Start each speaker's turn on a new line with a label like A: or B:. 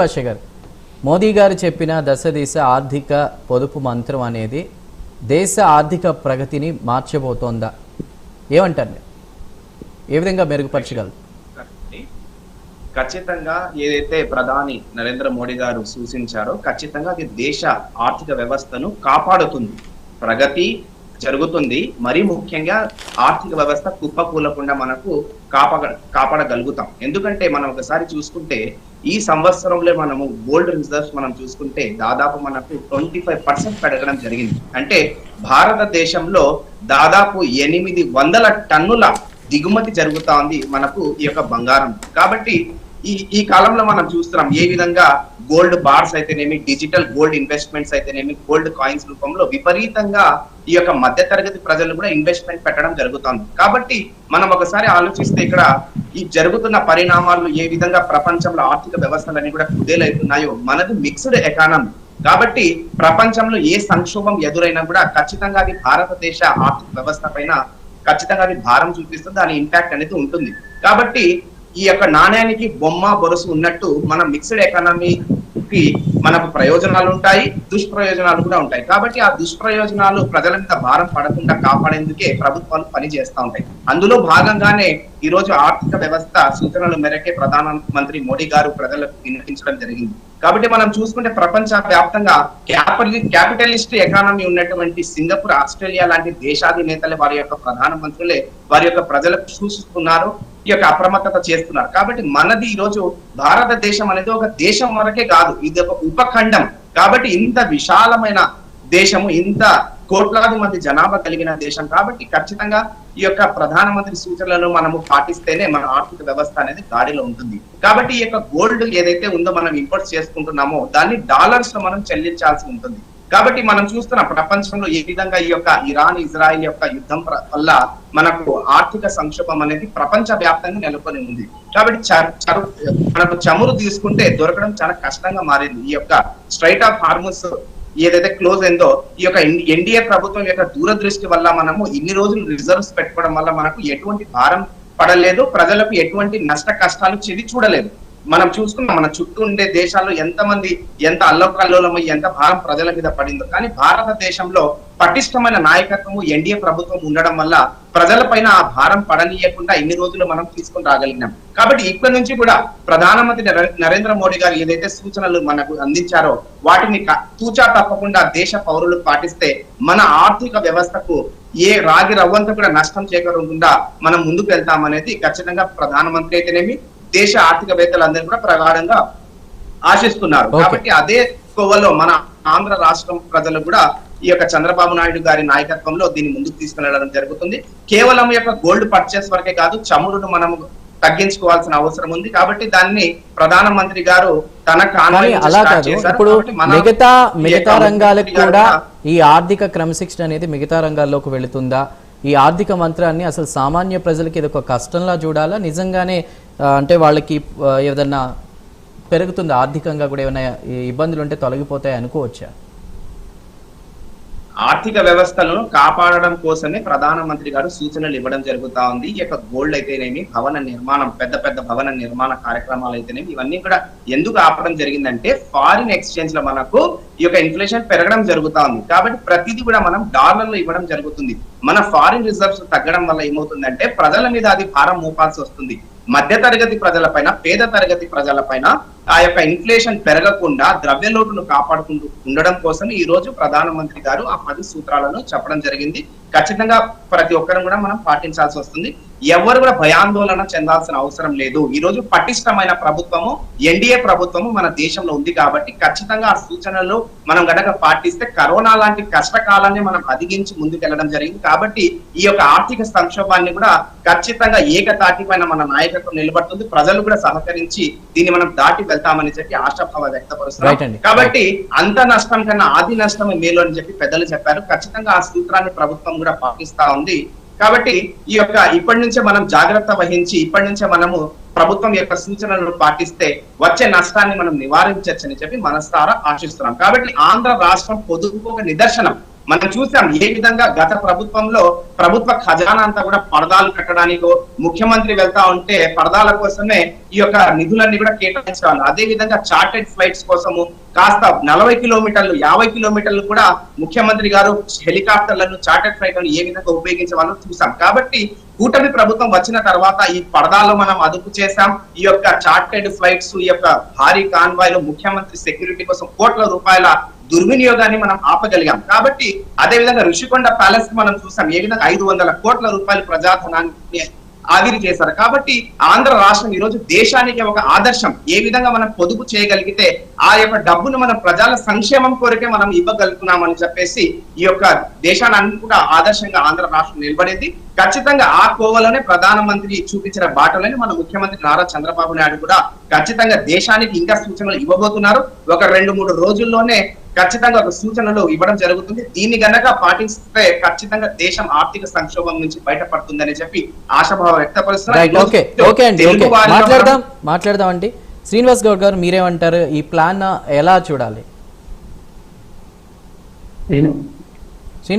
A: భాష గారు, మోదీ గారు చెప్పిన దశ దిశ ఆర్థిక పొదుపు మంత్రం అనేది దేశ ఆర్థిక ప్రగతిని మార్చబోతోందా? ఏమంటారు? ఏ విధంగా మెరుగుపరచగలరు?
B: ఖచ్చితంగా ఏదైతే ప్రధాని నరేంద్ర మోడీ గారు సూచించారో ఖచ్చితంగా అది దేశ ఆర్థిక వ్యవస్థను కాపాడుతుంది. ప్రగతి జరుగుతుంది. మరీ ముఖ్యంగా ఆర్థిక వ్యవస్థ కుప్పకూలకుండా మనకు కాపాడగలుగుతాం. ఎందుకంటే మనం ఒకసారి చూసుకుంటే ఈ సంవత్సరంలో మనము గోల్డ్ రిజర్వ్స్ మనం చూసుకుంటే దాదాపు మనకు 25% పెరగడం జరిగింది. అంటే భారతదేశంలో దాదాపు 800 టన్నుల దిగుమతి జరుగుతా ఉంది మనకు ఈ యొక్క బంగారం. కాబట్టి ఈ కాలంలో మనం చూస్తున్నాం ఏ విధంగా గోల్డ్ బార్స్ అయితేనేమి, డిజిటల్ గోల్డ్ ఇన్వెస్ట్మెంట్స్ అయితేనేమి, గోల్డ్ కాయిన్స్ రూపంలో విపరీతంగా ఈ యొక్క మధ్య తరగతి ప్రజలు కూడా ఇన్వెస్ట్మెంట్ పెట్టడం జరుగుతుంది. కాబట్టి మనం ఒకసారి ఆలోచిస్తే ఇక్కడ ఈ జరుగుతున్న పరిణామాలు ఏ విధంగా ప్రపంచంలో ఆర్థిక వ్యవస్థలన్నీ కూడా కుదేలవుతున్నాయో, మనది మిక్స్డ్ ఎకానమీ. కాబట్టి ప్రపంచంలో ఏ సంక్షోభం ఎదురైనా కూడా ఖచ్చితంగా అది భారతదేశ ఆర్థిక వ్యవస్థ పైన ఖచ్చితంగా అది భారం చూపిస్తుంది, దాని ఇంపాక్ట్ అనేది ఉంటుంది. కాబట్టి ఈ యొక్క నాణ్యానికి బొమ్మ బొరుసు ఉన్నట్టు మన మిక్స్డ్ ఎకానమీకి మనకు ప్రయోజనాలు ఉంటాయి, దుష్ప్రయోజనాలు కూడా ఉంటాయి. కాబట్టి ఆ దుష్ప్రయోజనాలు ప్రజల మీద భారం పడకుండా కాపాడేందుకే ప్రభుత్వాలు పనిచేస్తూ ఉంటాయి. అందులో భాగంగానే ఈ రోజు ఆర్థిక వ్యవస్థ సూచనల మేరకే ప్రధానమంత్రి మోడీ గారు ప్రజలకు వినిపించడం జరిగింది. కాబట్టి మనం చూసుకుంటే ప్రపంచ వ్యాప్తంగా క్యాపిటలిస్ట్ ఎకానమీ ఉన్నటువంటి సింగపూర్, ఆస్ట్రేలియా లాంటి దేశాధినేతలే వారి యొక్క ప్రధానమంత్రులే వారి యొక్క ప్రజలకు సూచిస్తున్నారు, ఈ యొక్క అప్రమత్తత చేస్తున్నారు. కాబట్టి మనది ఈ రోజు భారతదేశం అనేది ఒక దేశం వరకే కాదు, ఇది ఒక ఉపఖండం. కాబట్టి ఇంత విశాలమైన దేశము, ఇంత కోట్లాది మంది జనాభా కలిగిన దేశం. కాబట్టి ఖచ్చితంగా ఈ యొక్క ప్రధానమంత్రి సూచనలను మనము పాటిస్తేనే మన ఆర్థిక వ్యవస్థ అనేది గాడిలో ఉంటుంది. కాబట్టి ఈ యొక్క గోల్డ్ ఏదైతే ఉందో మనం ఇంపోర్ట్ చేసుకుంటున్నామో దాన్ని డాలర్స్ లో మనం చెల్లించాల్సి ఉంటుంది. కాబట్టి మనం చూస్తున్న ప్రపంచంలో ఏ విధంగా ఈ యొక్క ఇరాన్ ఇజ్రాయిల్ యొక్క యుద్ధం వల్ల మనకు ఆర్థిక సంక్షోభం అనేది ప్రపంచ వ్యాప్తంగా నెలకొని ఉంది. కాబట్టి మనకు చమురు తీసుకుంటే దొరకడం చాలా కష్టంగా మారింది. ఈ యొక్క స్ట్రైట్ ఆఫ్ హార్మస్ ఏదైతే క్లోజ్ అయిందో ఈ యొక్క ఎన్డీఏ ప్రభుత్వం యొక్క దూరదృష్టి వల్ల మనము ఇన్ని రోజులు రిజర్వ్స్ పెట్టుకోవడం వల్ల మనకు ఎటువంటి భారం పడలేదు, ప్రజలకు ఎటువంటి నష్ట కష్టాలు చెవి చూడలేదు. మనం చూసుకున్నాం మన చుట్టూ ఉండే దేశాల్లో ఎంత అల్లకల్లోలమై ఎంత భారం ప్రజల మీద పడిందో. కానీ భారతదేశంలో పటిష్టమైన నాయకత్వము ఎన్డీఏ ప్రభుత్వం ఉండడం వల్ల ప్రజల పైన ఆ భారం పడనీయకుండా ఇన్ని రోజులు మనం తీసుకుని రాగలిగినాం. కాబట్టి ఇప్పటి నుంచి కూడా ప్రధానమంత్రి నరేంద్ర మోడీ గారు ఏదైతే సూచనలు మనకు అందించారో వాటిని తూచా తప్పకుండా దేశ పౌరులు పాటిస్తే మన ఆర్థిక వ్యవస్థకు ఏ రాగి రవ్వంతా కూడా నష్టం చేకూరకుండా మనం ముందుకు వెళ్తామనేది ఖచ్చితంగా ప్రధానమంత్రి అయితేనేమి దేశ ఆర్థికవేత్తలందరూ కూడా ప్రగాఢంగా ఆశిస్తున్నారు. కాబట్టి అదే కోవలో మన ఆంధ్ర రాష్ట్రం ప్రజలు కూడా ఈ యొక్క చంద్రబాబు నాయుడు గారి నాయకత్వంలో దీన్ని ముందుకు తీసుకెళ్లడం జరుగుతుంది. కేవలం యొక్క గోల్డ్ పర్చేస్ వరకే కాదు, చమురును మనం తగ్గించుకోవాల్సిన అవసరం ఉంది. కాబట్టి దాన్ని ప్రధానమంత్రి గారు తన
A: ఇప్పుడు మిగతా రంగాలకు కూడా ఈ ఆర్థిక క్రమశిక్షణ అనేది మిగతా రంగాల్లోకి వెళుతుందా? ఈ ఆర్థిక మంత్రాన్ని అసలు సామాన్య ప్రజలకి ఇది ఒక కష్టంలా చూడాలా? నిజంగానే అంటే వాళ్ళకి ఏదన్నా పెరుగుతుందా? ఆర్థికంగా కూడా ఏమైనా ఇబ్బందులు ఉంటే తొలగిపోతాయి అనుకోవచ్చా?
B: ఆర్థిక వ్యవస్థలను కాపాడడం కోసమే ప్రధానమంత్రి గారు సూచనలు ఇవ్వడం జరుగుతా ఉంది. ఈ యొక్క గోల్డ్ అయితేనేమి, భవన నిర్మాణం, పెద్ద భవన నిర్మాణ కార్యక్రమాలు అయితేనేమి, ఇవన్నీ కూడా ఎందుకు ఆపడం జరిగిందంటే ఫారిన్ ఎక్స్చేంజ్ లో మనకు ఈ యొక్క ఇన్ఫ్లేషన్ పెరగడం జరుగుతా ఉంది. కాబట్టి ప్రతిదీ కూడా మనం డాలర్లో ఇవ్వడం జరుగుతుంది. మన ఫారిన్ రిజర్వ్స్ తగ్గడం వల్ల ఏమవుతుందంటే ప్రజల మీద అది భారం మోపాల్సి వస్తుంది. మధ్య తరగతి ప్రజలపైన, పేద తరగతి ప్రజలపైన ఆ యొక్క ఇన్ఫ్లేషన్ పెరగకుండా ద్రవ్య లోటును కాపాడుకుంటూ ఉండడం కోసం ఈ రోజు ప్రధానమంత్రి గారు ఆ 10 సూత్రాలను చెప్పడం జరిగింది. ఖచ్చితంగా ప్రతి ఒక్కరు కూడా మనం పాటించాల్సి వస్తుంది. ఎవరు కూడా భయాందోళన చెందాల్సిన అవసరం లేదు. ఈ రోజు పటిష్టమైన ప్రభుత్వము ఎన్డీఏ ప్రభుత్వము మన దేశంలో ఉంది. కాబట్టి ఖచ్చితంగా ఆ సూచనలు మనం గనక పాటిస్తే కరోనా లాంటి కష్టకాలాన్ని మనం అధిగించి ముందుకెళ్లడం జరిగింది. కాబట్టి ఈ యొక్క ఆర్థిక సంక్షోభాన్ని కూడా ఖచ్చితంగా ఏకతాటి పైన మన నాయకత్వం నిలబడుతుంది. ప్రజలు కూడా సహకరించి దీన్ని మనం దాటి వెళ్తామని చెప్పి ఆశాభావం వ్యక్తపరుస్తున్నారు. కాబట్టి అంత నష్టం కన్నా ఆది నష్టమే మేలు అని చెప్పి పెద్దలు చెప్పారు. ఖచ్చితంగా ఆ సూత్రాన్ని ప్రభుత్వం కూడా పాటిస్తా ఉంది. కాబట్టి ఈ యొక్క ఇప్పటి నుంచే మనం జాగ్రత్త వహించి ఇప్పటి నుంచే మనము ప్రభుత్వం యొక్క సూచనలను పాటిస్తే వచ్చే నష్టాన్ని మనం నివారించవచ్చని చెప్పి మనసారా ఆశిస్తున్నాం. కాబట్టి ఆంధ్ర రాష్ట్రం పొదుపుకు ఒక నిదర్శనం. మనం చూసాం ఏ విధంగా గత ప్రభుత్వంలో ప్రభుత్వ ఖజానా అంతా కూడా పరదాలు కట్టడానికో ముఖ్యమంత్రి వెళ్తా ఉంటే పరదాల కోసమే ఈ యొక్క నిధులన్నీ కూడా కేటాయించాలి. అదే విధంగా చార్టెడ్ ఫ్లైట్స్ కోసము కాస్త 40 కిలోమీటర్లు 50 కిలోమీటర్లు కూడా ముఖ్యమంత్రి గారు హెలికాప్టర్లను చార్టెడ్ ఫ్లైట్లను ఏ విధంగా ఉపయోగించే వాళ్ళు చూసాం. కాబట్టి కూటమి ప్రభుత్వం వచ్చిన తర్వాత ఈ పరదాలో మనం అదుపు చేశాం. ఈ యొక్క చార్టెడ్ ఫ్లైట్స్, ఈ యొక్క భారీ కాన్వాయ్లు, ముఖ్యమంత్రి సెక్యూరిటీ కోసం కోట్ల రూపాయల దుర్వినియోగాన్ని మనం ఆపగలిగాం. కాబట్టి అదే విధంగా ఋషికొండ ప్యాలెస్ మనం చూసాం ఏ విధంగా 500 కోట్ల రూపాయల ప్రజాధనాన్ని ఆవిరి చేశారు. కాబట్టి ఆంధ్ర రాష్ట్రం ఈ రోజు దేశానికి ఒక ఆదర్శం. ఏ విధంగా మనం పొదుపు చేయగలిగితే ఆ యొక్క డబ్బును మనం ప్రజల సంక్షేమం కోరికే మనం ఇవ్వగలుగుతున్నామని చెప్పేసి ఈ యొక్క దేశాన్ని కూడా ఆదర్శంగా ఆంధ్ర రాష్ట్రం నిలబడింది. ఖచ్చితంగా ఆ కోవలోనే ప్రధానమంత్రి చూపించిన బాటలోనే మన ముఖ్యమంత్రి నారా చంద్రబాబు నాయుడు కూడా ఖచ్చితంగా దేశానికి ఇంకా సూచనలు ఇవ్వబోతున్నారు. ఒక 2-3 రోజుల్లోనే ఖచ్చితంగా ఒక సూచనలు ఇవ్వడం జరుగుతుంది. దీన్ని గనక పాటిస్తే ఖచ్చితంగా దేశం ఆర్థిక సంక్షోభం నుంచి బయటపడుతుందని చెప్పి ఆశాభావం వ్యక్తపరుస్తున్నారు.
A: మాట్లాడదాం అండి. శ్రీనివాస్ గౌడ్ గారు మీరేమంటారు? ఈ ప్లాన్ ఎలా చూడాలి?